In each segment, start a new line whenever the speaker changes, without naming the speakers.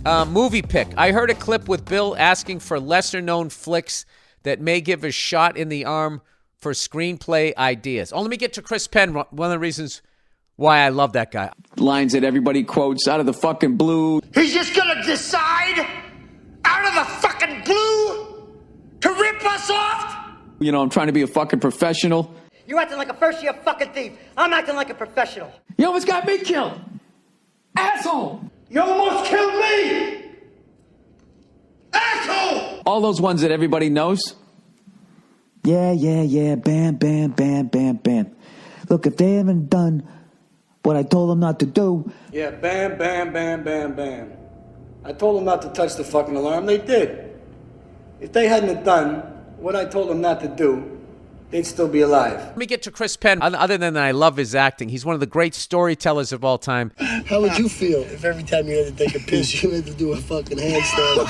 Movie pick. I heard a clip with Bill asking for lesser-known flicks that may give a shot in the arm for screenplay ideas. Oh, let me get to Chris Penn, one of the reasons why I love that guy.
Lines that everybody quotes out of the fucking blue.
He's just gonna decide out of the fucking blue to rip us off?
You know, I'm trying to be a fucking professional.
You acting like a first-year fucking thief. I'm acting like a professional.
You almost got me killed. Asshole.
You almost killed me! Asshole!
All those ones that everybody knows. Yeah, bam, bam, bam, bam, bam. Look, if they haven't done what I told them not to do.
Yeah, bam, bam, bam, bam, bam. I told them not to touch the fucking alarm. They did. If they hadn't done what I told them not to do, they'd still be alive.
Let me get to Chris Penn. Other than that, I love his acting. He's one of the great storytellers of all time.
How would you feel if every time you had to take a piss, you had to do a fucking handstand?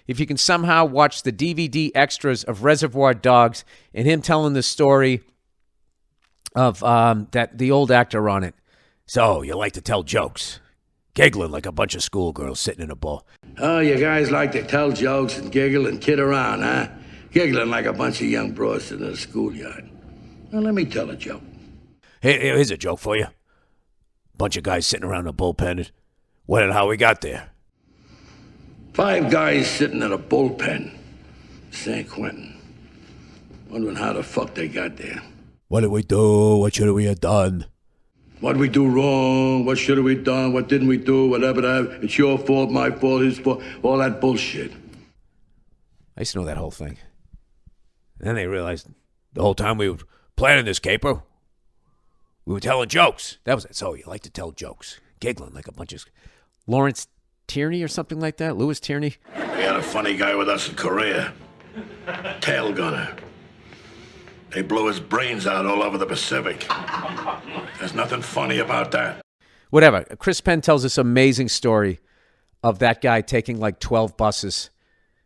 If you can somehow watch the DVD extras of Reservoir Dogs and him telling the story of that the old actor on it. So, you like to tell jokes. Giggling like a bunch of schoolgirls sitting in a bowl.
Oh, you guys like to tell jokes and giggle and kid around, huh? Giggling like a bunch of young bros sitting in a schoolyard. Well, let me tell a joke.
Hey, here's a joke for you. Bunch of guys sitting around a bullpen. When and how we got there.
5 guys sitting in a bullpen, San Quentin, wondering how the fuck they got there.
What did we do? What should we have done?
What did we do wrong? What should have we done? What didn't we do? Whatever that. It's your fault, my fault, his fault. All that bullshit.
I used to know that whole thing. And then they realized the whole time we were planning this caper, we were telling jokes. That was it. So you like to tell jokes. Giggling like a bunch of... Lawrence Tierney or something like that? Louis Tierney?
We had a funny guy with us in Korea. Tail gunner. They blew his brains out all over the Pacific. There's nothing funny about that.
Whatever. Chris Penn tells this amazing story of that guy taking like 12 buses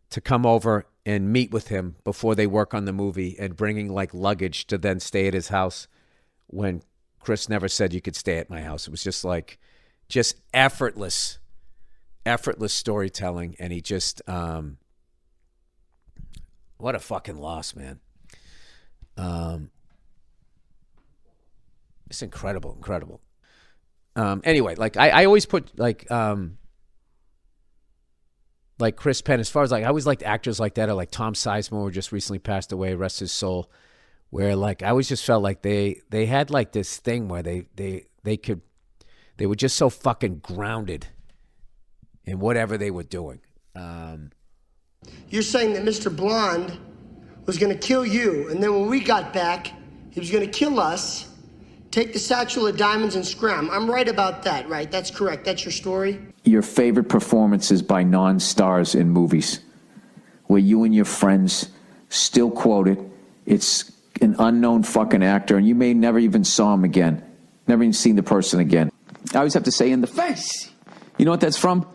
to come over and meet with him before they work on the movie and bringing like luggage to then stay at his house when Chris never said you could stay at my house. It was just like, just effortless storytelling. And he just, what a fucking loss, man. It's incredible. Anyway, like I always put like Chris Penn, as far as like, I always liked actors like that, or like Tom Sizemore, who just recently passed away, rest his soul, where like I always just felt like they had like this thing where they were just so fucking grounded in whatever they were doing.
You're saying that Mr. Blonde was going to kill you, and then when we got back, he was going to kill us, take the satchel of diamonds and scram. I'm right about that, right? That's correct. That's your story?
Your favorite performances by non-stars in movies, where you and your friends still quote it. It's an unknown fucking actor, and you may never even saw him again. Never even seen the person again. I always have to say in the face. You know what that's from?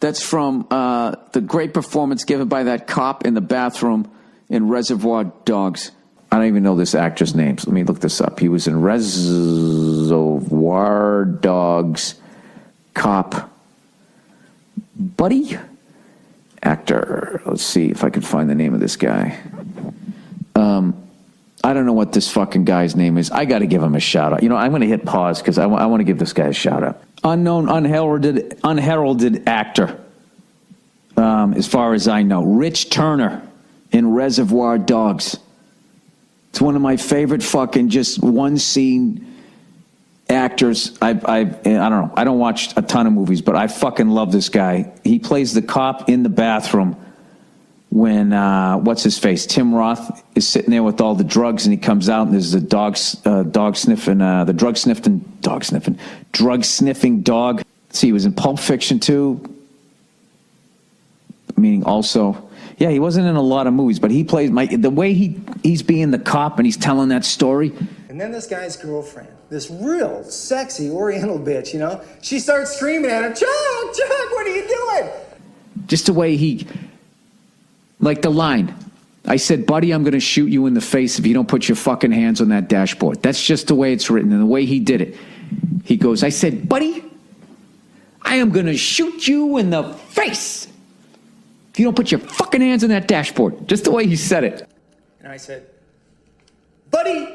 That's from the great performance given by that cop in the bathroom in Reservoir Dogs. I don't even know this actor's name. So let me look this up. He was in Reservoir Dogs. Cop. Buddy? Actor. Let's see if I can find the name of this guy. I don't know what this fucking guy's name is. I got to give him a shout out. You know, I'm going to hit pause because I want to give this guy a shout out. Unknown, unheralded actor, as far as I know. Rich Turner in Reservoir Dogs. It's one of my favorite fucking just one scene actors. I don't know. I don't watch a ton of movies, but I fucking love this guy. He plays the cop in the bathroom when what's his face? Tim Roth is sitting there with all the drugs, and he comes out and there's the drug sniffing dog. See, he was in Pulp Fiction too. Meaning also, yeah, he wasn't in a lot of movies, but he plays the way he's being the cop and he's telling that story.
And then this guy's girlfriend, this real sexy Oriental bitch, you know, she starts screaming at him, Chuck, what are you doing?
Just the way he, like the line, I said, buddy, I'm going to shoot you in the face if you don't put your fucking hands on that dashboard. That's just the way it's written and the way he did it. He goes, I said, buddy, I am going to shoot you in the face if you don't put your fucking hands on that dashboard. Just the way he said it.
And I said, buddy,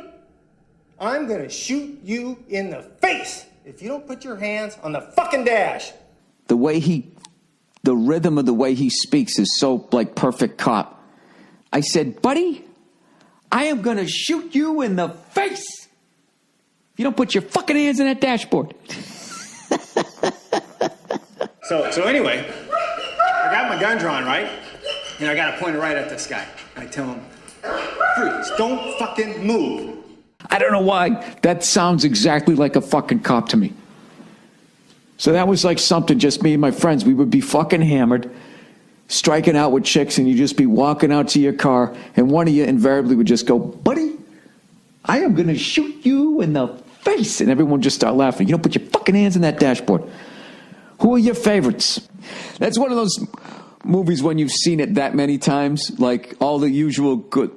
I'm gonna shoot you in the face if you don't put your hands on the fucking dash.
The rhythm of the way he speaks is so like perfect cop. I said, buddy, I am gonna shoot you in the face if you don't put your fucking hands on that dashboard.
So anyway, I got my gun drawn, right? And I got to point it right at this guy. I tell him, freeze, don't fucking move.
I don't know why. That sounds exactly like a fucking cop to me. So that was like something, just me and my friends. We would be fucking hammered, striking out with chicks, and you'd just be walking out to your car, and one of you invariably would just go, buddy, I am going to shoot you in the face. And everyone would just start laughing. You don't put your fucking hands on that dashboard. Who are your favorites? That's one of those movies when you've seen it that many times, like all the usual good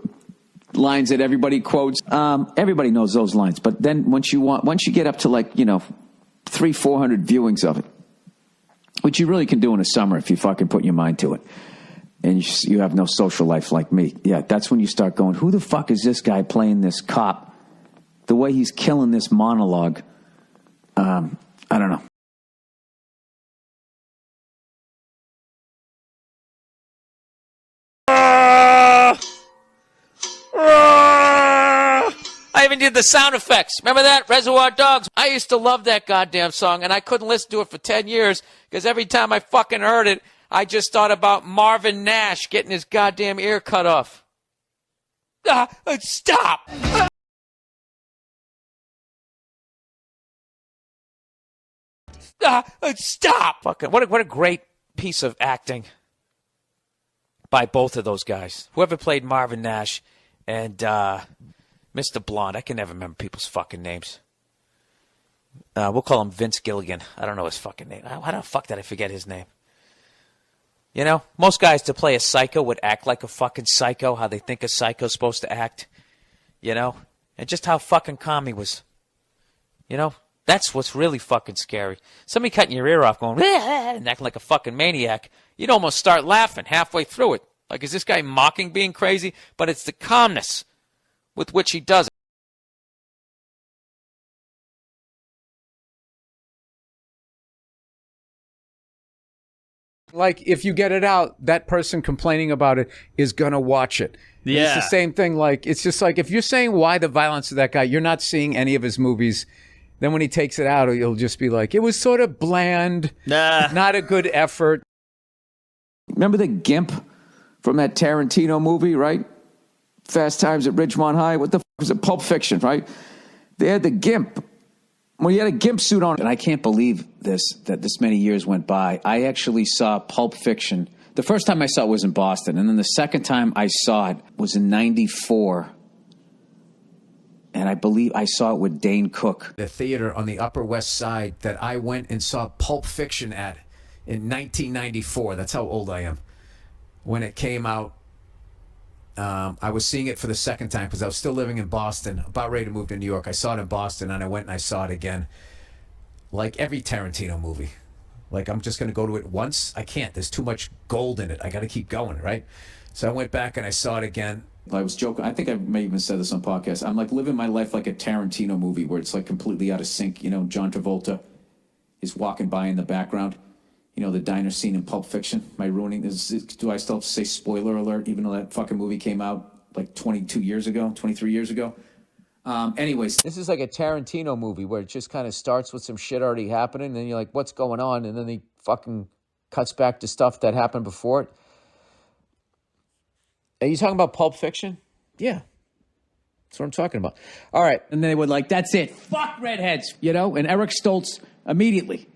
lines that everybody quotes. Everybody knows those lines, but then once you get up to like 300-400 viewings of it, which you really can do in a summer if you fucking put your mind to it, and you have no social life like me. Yeah, that's when you start going, who the fuck is this guy playing this cop? The way he's killing this monologue, I don't know.
I even did the sound effects. Remember that? Reservoir Dogs. I used to love that goddamn song, and I couldn't listen to it for 10 years because every time I fucking heard it, I just thought about Marvin Nash getting his goddamn ear cut off. Stop! Stop! Fucking what a great piece of acting by both of those guys. Whoever played Marvin Nash and Mr. Blonde. I can never remember people's fucking names. We'll call him Vince Gilligan. I don't know his fucking name. How the fuck did I forget his name? You know, most guys to play a psycho would act like a fucking psycho, how they think a psycho's supposed to act. You know? And just how fucking calm he was. You know? That's what's really fucking scary. Somebody cutting your ear off going, and acting like a fucking maniac. You'd almost start laughing halfway through it. Like, is this guy mocking being crazy? But it's the calmness with which he does it.
Like, if you get it out, that person complaining about it is going to watch it.
Yeah.
It's the same thing. Like, it's just like, if you're saying why the violence of that guy, you're not seeing any of his movies. Then when he takes it out, you'll just be like, it was sort of bland, not a good effort.
Remember the gimp from that Tarantino movie, right? Fast Times at Ridgemont High. What the fuck was it? Pulp Fiction, right? They had the gimp. Well, he had a gimp suit on. And I can't believe that this many years went by. I actually saw Pulp Fiction. The first time I saw it was in Boston. And then the second time I saw it was in 94. And I believe I saw it with Dane Cook.
The theater on the Upper West Side that I went and saw Pulp Fiction at in 1994. That's how old I am. When it came out, I was seeing it for the second time because I was still living in Boston, about ready to move to New York. I saw it in Boston, and I went and I saw it again. Like every Tarantino movie. Like, I'm just going to go to it once. I can't. There's too much gold in it. I got to keep going, right? So I went back and I saw it again.
I was joking. I think I may even said this on podcast. I'm like living my life like a Tarantino movie where it's like completely out of sync. You know, John Travolta is walking by in the background. You know, the diner scene in Pulp Fiction. Am I ruining this? Do I still have to say spoiler alert, even though that fucking movie came out like 22 years ago, 23 years ago? Anyways.
This is like a Tarantino movie where it just kind of starts with some shit already happening, and then you're like, what's going on? And then he fucking cuts back to stuff that happened before it. Are you talking about Pulp Fiction? Yeah. That's what I'm talking about. All right.
And they would like, that's it. Fuck redheads, you know? And Eric Stoltz immediately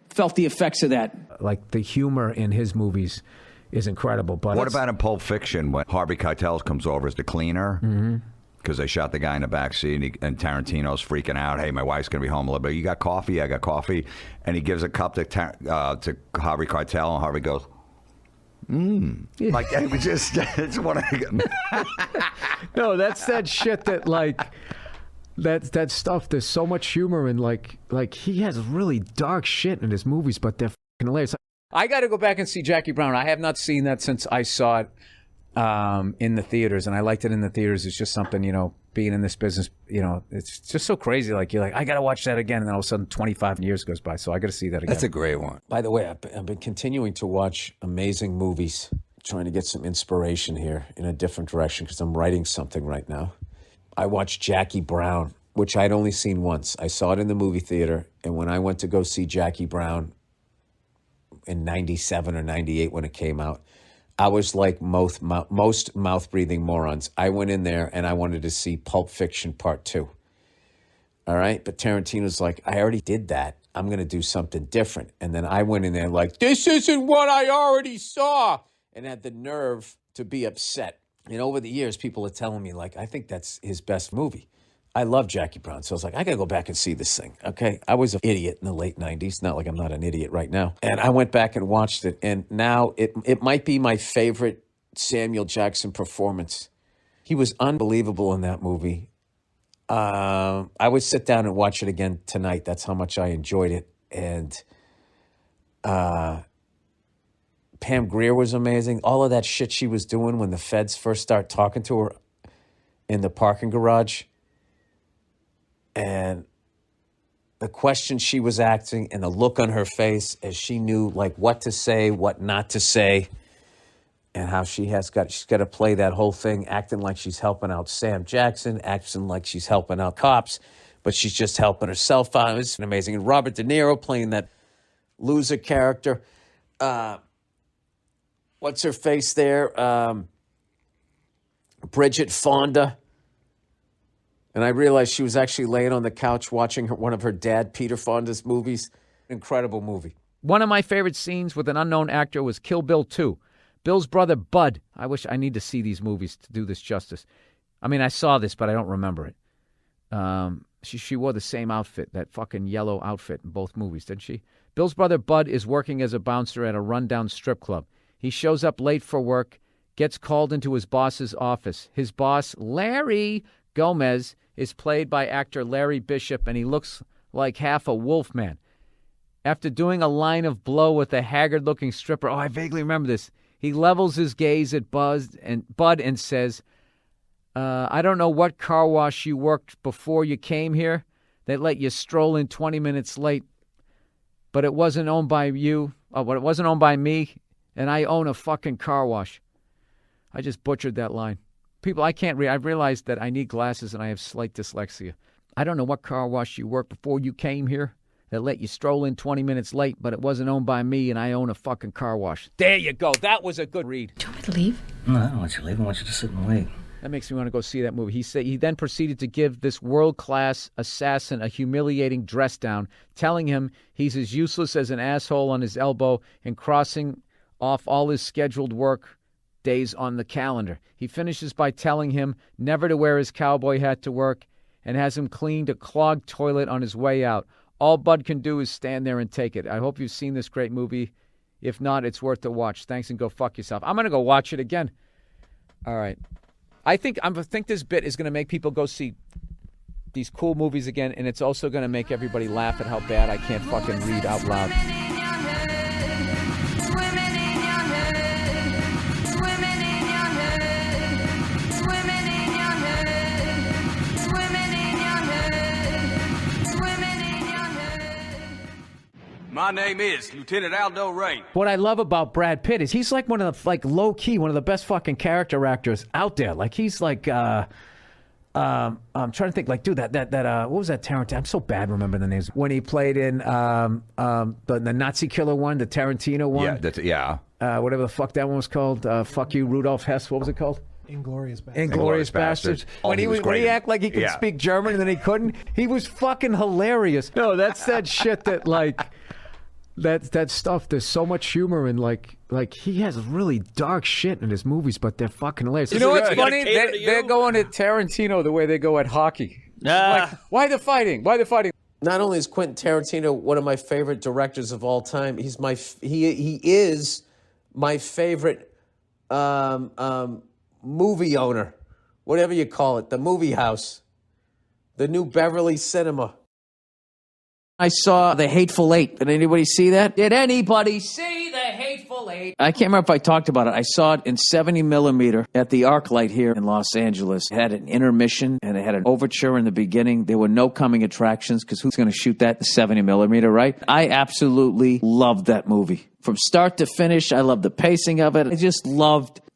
felt the effects of that.
Like, the humor in his movies is incredible. But
what about in Pulp Fiction when Harvey Keitel comes over as the cleaner? Because they shot the guy in the back seat, and Tarantino's freaking out. Hey, my wife's going to be home a little bit. You got coffee? I got coffee. And he gives a cup to Harvey Keitel, and Harvey goes, Like, it was just, it's one of
No, that's that shit that, like, that stuff. There's so much humor and like he has really dark shit in his movies, but they're fucking hilarious. I got to go back and see Jackie Brown. I have not seen that since I saw it in the theaters, and I liked it in the theaters. It's just something, being in this business, it's just so crazy. Like you're like, I got to watch that again, and then all of a sudden 25 years goes by, so I got to see that again.
That's a great one.
By the way, I've been continuing to watch amazing movies, trying to get some inspiration here in a different direction because I'm writing something right now. I watched Jackie Brown, which I'd only seen once. I saw it in the movie theater, and when I went to go see Jackie Brown in 97 or 98 when it came out, I was like most mouth-breathing morons. I went in there and I wanted to see Pulp Fiction Part 2. All right? But Tarantino's like, I already did that. I'm going to do something different. And then I went in there like, this isn't what I already saw. And had the nerve to be upset. And over the years, people are telling me, like, I think that's his best movie. I love Jackie Brown, so I was like, I got to go back and see this thing, okay? I was an idiot in the late 90s, not like I'm not an idiot right now. And I went back and watched it, and now it might be my favorite Samuel Jackson performance. He was unbelievable in that movie. I would sit down and watch it again tonight. That's how much I enjoyed it. And Pam Grier was amazing. All of that shit she was doing when the feds first start talking to her in the parking garage. And the question she was asking and the look on her face as she knew like what to say, what not to say, and how she's got to play that whole thing, acting like she's helping out Sam Jackson, acting like she's helping out cops, but she's just helping herself out. It was amazing. And Robert De Niro playing that loser character. What's her face there? Bridget Fonda. And I realized she was actually laying on the couch watching one of her dad, Peter Fonda's movies. Incredible movie. One of my favorite scenes with an unknown actor was Kill Bill 2. Bill's brother, Bud. I need to see these movies to do this justice. I mean, I saw this, but I don't remember it. She wore the same outfit, that fucking yellow outfit in both movies, didn't she? Bill's brother, Bud, is working as a bouncer at a rundown strip club. He shows up late for work, gets called into his boss's office. His boss, Larry Gomez, is played by actor Larry Bishop, and he looks like half a wolf man. After doing a line of blow with a haggard-looking stripper, I vaguely remember this, he levels his gaze at Bud and says, I don't know what car wash you worked before you came here that let you stroll in 20 minutes late, but it wasn't owned by you. Oh, but it wasn't owned by me, and I own a fucking car wash. I just butchered that line. People, I can't read. I've realized that I need glasses and I have slight dyslexia. I don't know what car wash you worked before you came here that let you stroll in 20 minutes late, but it wasn't owned by me and I own a fucking car wash. There you go. That was a good read.
Do you want me to leave?
No, I don't want you to leave. I want you to sit and wait.
That makes me want to go see that movie. He then proceeded to give this world-class assassin a humiliating dress down, telling him he's as useless as an asshole on his elbow and crossing off all his scheduled work days on the calendar. He finishes by telling him never to wear his cowboy hat to work and has him clean a clogged toilet on his way out. All Bud can do is stand there and take it. I hope you've seen this great movie. If not, it's worth the watch. Thanks and go fuck yourself. I'm going to go watch it again. All right. I think this bit is going to make people go see these cool movies again, and it's also going to make everybody laugh at how bad I can't fucking read out loud.
My name is Lieutenant Aldo Ray.
What I love about Brad Pitt is he's like one of the low key, one of the best fucking character actors out there. Like he's like I'm trying to think, like, dude, that what was that Tarantino? I'm so bad remembering the names. When he played in the Nazi killer one, the Tarantino one.
Yeah,
whatever the fuck that one was called. Fuck you, Rudolph Hess. What was it called?
Inglourious Bastards.
Inglourious Bastards. When he act like he could speak German and then he couldn't, he was fucking hilarious. No, that's that shit that like. That stuff, there's so much humor and like he has really dark shit in his movies, but they're fucking hilarious. You know what's funny? They're going at Tarantino the way they go at hockey. Like, why the fighting? Why the fighting? Not only is Quentin Tarantino one of my favorite directors of all time, he is my favorite movie owner, whatever you call it, the movie house. The new Beverly Cinema.
I saw The Hateful Eight. Did anybody see that?
Did anybody see The Hateful Eight?
I can't remember if I talked about it. I saw it in 70 millimeter at the ArcLight here in Los Angeles. It had an intermission and it had an overture in the beginning. There were no coming attractions because who's going to shoot that in 70 millimeter, right? I absolutely loved that movie. From start to finish, I loved the pacing of it.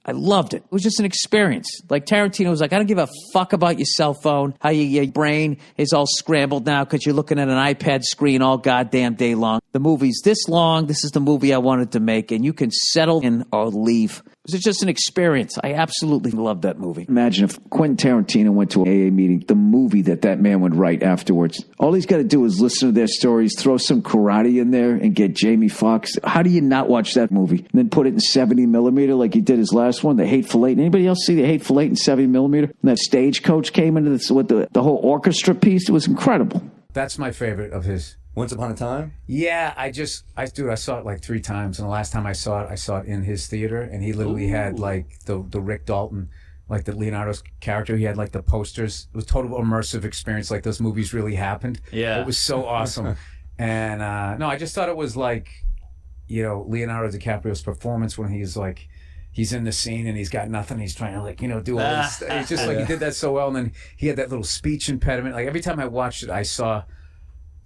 I loved it. It was just an experience. Like Tarantino was like, I don't give a fuck about your cell phone, how your brain is all scrambled now because you're looking at an iPad screen all goddamn day long. The movie's this long. This is the movie I wanted to make, and you can settle in or leave. It was just an experience. I absolutely loved that movie. Imagine if Quentin Tarantino went to an AA meeting, the movie that man would write afterwards. All he's got to do is listen to their stories, throw some karate in there, and get Jamie Foxx. How do you not watch that movie? And then put it in 70 millimeter like he did his last one, The Hateful Eight. Anybody else see The Hateful Eight in 70 millimeter? And that stagecoach came into this with the whole orchestra piece. It was incredible.
That's my favorite of his.
Once Upon a Time?
Yeah, I saw it like 3 times, and the last time I saw it in his theater, and he literally had like the Rick Dalton, like the Leonardo's character. He had like the posters. It was a total immersive experience, like those movies really happened.
Yeah.
It was so awesome. And no, I just thought it was like, Leonardo DiCaprio's performance when he's like, he's in the scene and he's got nothing. He's trying to like, do all this stuff. It's just like he did that so well. And then he had that little speech impediment. Like every time I watched it, I saw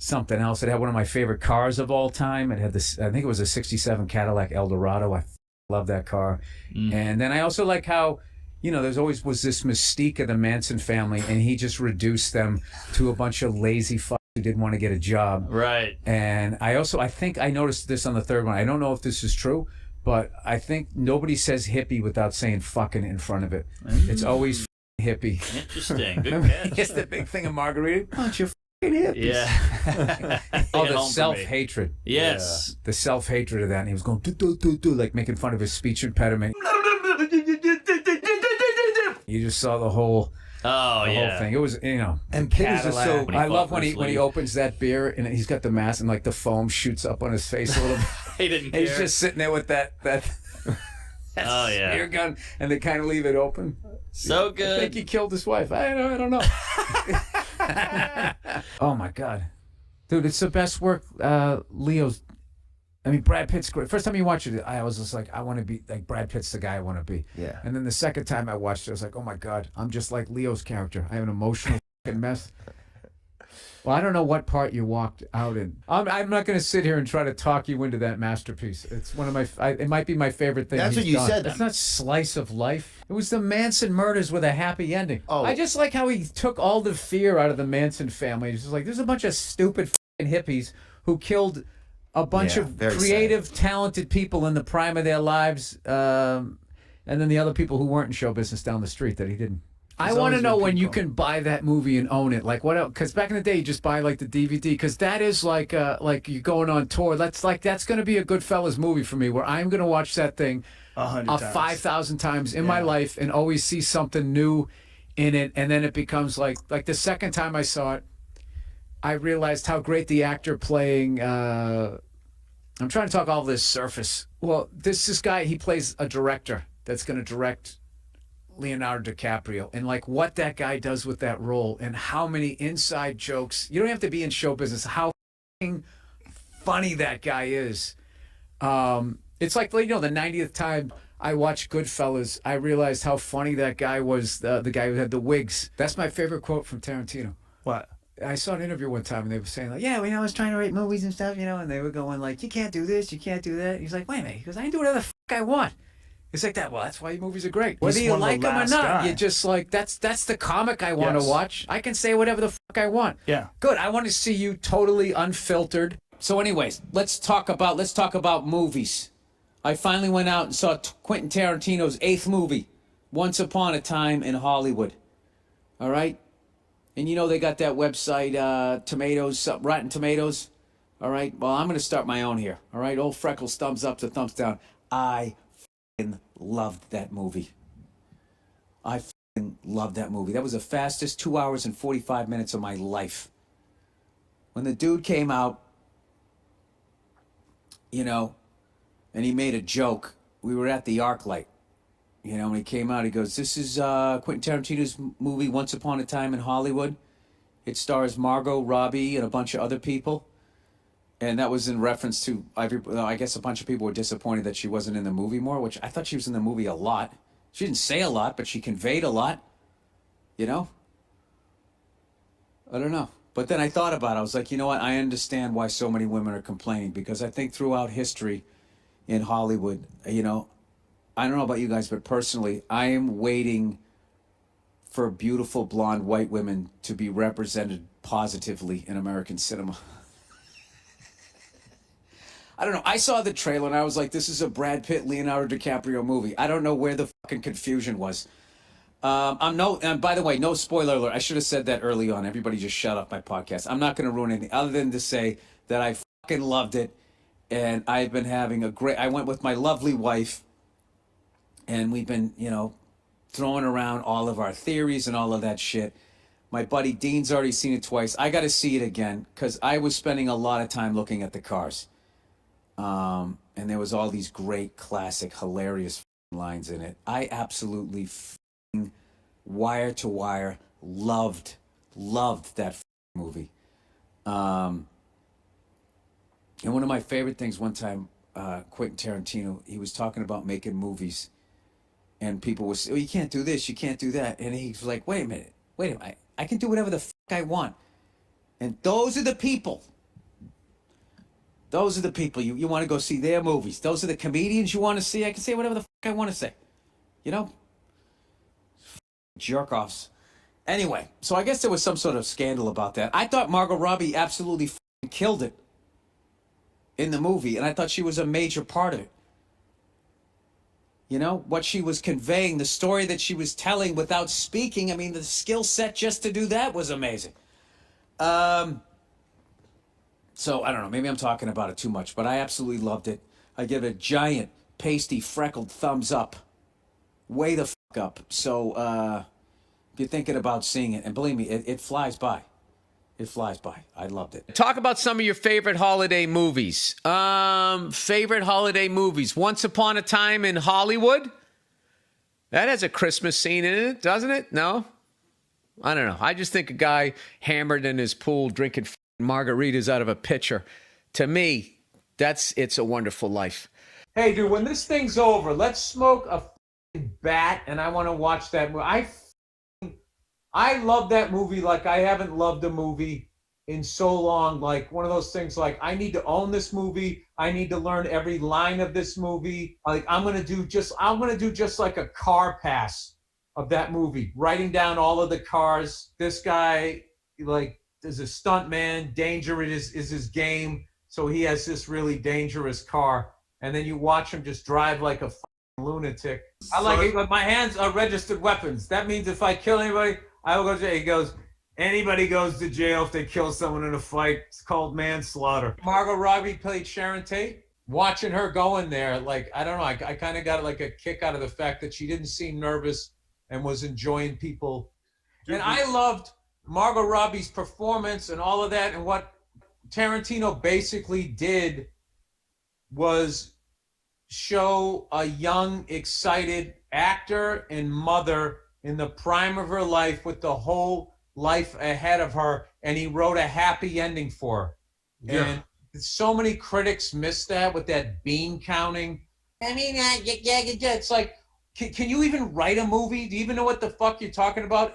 something else. It had one of my favorite cars of all time. It had this, I think it was a 67 Cadillac Eldorado. I love that car. And then I also like how, there's always was this mystique of the Manson family, and he just reduced them to a bunch of lazy fucks who didn't want to get a job.
Right.
And I think I noticed this on the third one. I don't know if this is true, but I think nobody says hippie without saying fucking in front of it. It's always hippie.
Interesting. Good catch.
It's the big thing of Margarita. Bunch of hippies.
Yeah.
The self-hatred.
Yes.
Yeah. The self-hatred of that. And he was going, do, like making fun of his speech impediment. You just saw the whole thing. It was,
And Pitters is so...
I love when he opens that beer and he's got the mask and like the foam shoots up on his face a little bit.
He didn't care.
He's just sitting there with that spear gun, and they kind of leave it open.
So good.
I think he killed his wife. I don't know. Oh my God, dude, it's the best work. Brad Pitt's great. First time you watch it, I was just like, I want to be like Brad Pitt's the guy I want to be.
Yeah.
And then the second time I watched it, I was like, oh my God, I'm just like Leo's character. I have an emotional fucking mess. Well, I don't know what part you walked out in. I'm not going to sit here and try to talk you into that masterpiece. It's one of my. It might be my favorite thing.
That's
he's
what you
done.
said.
That's not slice of life. It was the Manson murders with a happy ending.
Oh.
I just like how he took all the fear out of the Manson family. He's just like, there's a bunch of stupid fucking hippies who killed a bunch of creative, talented people in the prime of their lives, and then the other people who weren't in show business down the street that he didn't. I want to know when you can buy that movie and own it. Like what else? Because back in the day, you just buy like the DVD. Because that is like you going on tour. That's going to be a Goodfellas movie for me, where I'm going to watch that thing 5,000 times in my life and always see something new in it. And then it becomes like the second time I saw it, I realized how great the actor playing. I'm trying to talk all this surface. Well, this guy, he plays a director that's going to direct Leonardo DiCaprio, and like what that guy does with that role and how many inside jokes. You don't have to be in show business. How funny that guy is. It's like, the 90th time I watched Goodfellas, I realized how funny that guy was, the guy who had the wigs. That's my favorite quote from Tarantino.
What?
I saw an interview one time and they were saying like, I was trying to write movies and stuff, and they were going like, you can't do this, you can't do that. He's like, wait a minute. He goes, I can do whatever the fuck I want. It's like that. Well, that's why movies are great. Whether you like them or not, you're just like, that's the comic I want to watch. I can say whatever the fuck I want.
Yeah.
Good. I want to see you totally unfiltered. So anyways, let's talk about movies. I finally went out and saw Quentin Tarantino's 8th movie, Once Upon a Time in Hollywood. All right? And they got that website, Rotten Tomatoes. All right? Well, I'm going to start my own here. All right? Old Freckles, thumbs up to thumbs down. I loved that movie. I loved that movie. That was the fastest 2 hours and 45 minutes of my life. When the dude came out, and he made a joke. We were at the ArcLight. When he came out, he goes, this is Quentin Tarantino's movie, Once Upon a Time in Hollywood. It stars Margot Robbie and a bunch of other people. And that was in reference to, I guess a bunch of people were disappointed that she wasn't in the movie more, which I thought she was in the movie a lot. She didn't say a lot, but she conveyed a lot. You know? I don't know. But then I thought about it. I was like, you know what? I understand why so many women are complaining, because I think throughout history in Hollywood, you know, I don't know about you guys, but personally, I am waiting for beautiful blonde white women to be represented positively in American cinema. I don't know. I saw the trailer and I was like, this is a Brad Pitt, Leonardo DiCaprio movie. I don't know where the fucking confusion was. And by the way, no spoiler alert. I should have said that early on. Everybody just shut up my podcast. I'm not going to ruin anything other than to say that I fucking loved it. And I've been having I went with my lovely wife and we've been, you know, throwing around all of our theories and all of that shit. My buddy Dean's already seen it twice. I got to see it again because I was spending a lot of time looking at the cars. And there was all these great, classic, hilarious lines in it. I absolutely wire to wire loved that movie. And one of my favorite things one time, Quentin Tarantino, he was talking about making movies and people would say, oh, you can't do this, you can't do that. And he's like, wait a minute, I can do whatever the fuck I want. And those are the people. Those are the people you want to go see their movies. Those are the comedians you want to see. I can say whatever the fuck I want to say. You know? Jerk-offs. Anyway, so I guess there was some sort of scandal about that. I thought Margot Robbie absolutely killed it in the movie, and I thought she was a major part of it. You know, what she was conveying, the story that she was telling without speaking, I mean, the skill set just to do that was amazing. So, I don't know, maybe I'm talking about it too much, but I absolutely loved it. I give it a giant, pasty, freckled thumbs up. Way the fuck up. So, if you're thinking about seeing it, and believe me, it flies by. It flies by. I loved it. Talk about some of your favorite holiday movies. Favorite holiday movies. Once Upon a Time in Hollywood. That has a Christmas scene in it, doesn't it? No? I don't know. I just think a guy hammered in his pool drinking margaritas out of a pitcher. To me, It's a Wonderful Life. Hey, dude, when this thing's over, let's smoke a bat, and I want to watch that movie. I love that movie like I haven't loved a movie in so long. Like one of those things like, I need to own this movie. I need to learn every line of this movie. Like I'm going to do just like a car pass of that movie, writing down all of the cars. This guy, like, is a stunt man. Danger is his game. So he has this really dangerous car. And then you watch him just drive like a lunatic. I like it, but my hands are registered weapons. That means if I kill anybody, I will go to jail. He goes, anybody goes to jail if they kill someone in a fight. It's called manslaughter. Margot Robbie played Sharon Tate. Watching her go in there, like, I don't know, I kind of got like a kick out of the fact that she didn't seem nervous and was enjoying people. And I loved Margot Robbie's performance and all of that. And what Tarantino basically did was show a young, excited actor and mother in the prime of her life with the whole life ahead of her, and he wrote a happy ending for her. Yeah. And so many critics missed that with that bean counting. I mean, it's like, can you even write a movie? Do you even know what the fuck you're talking about?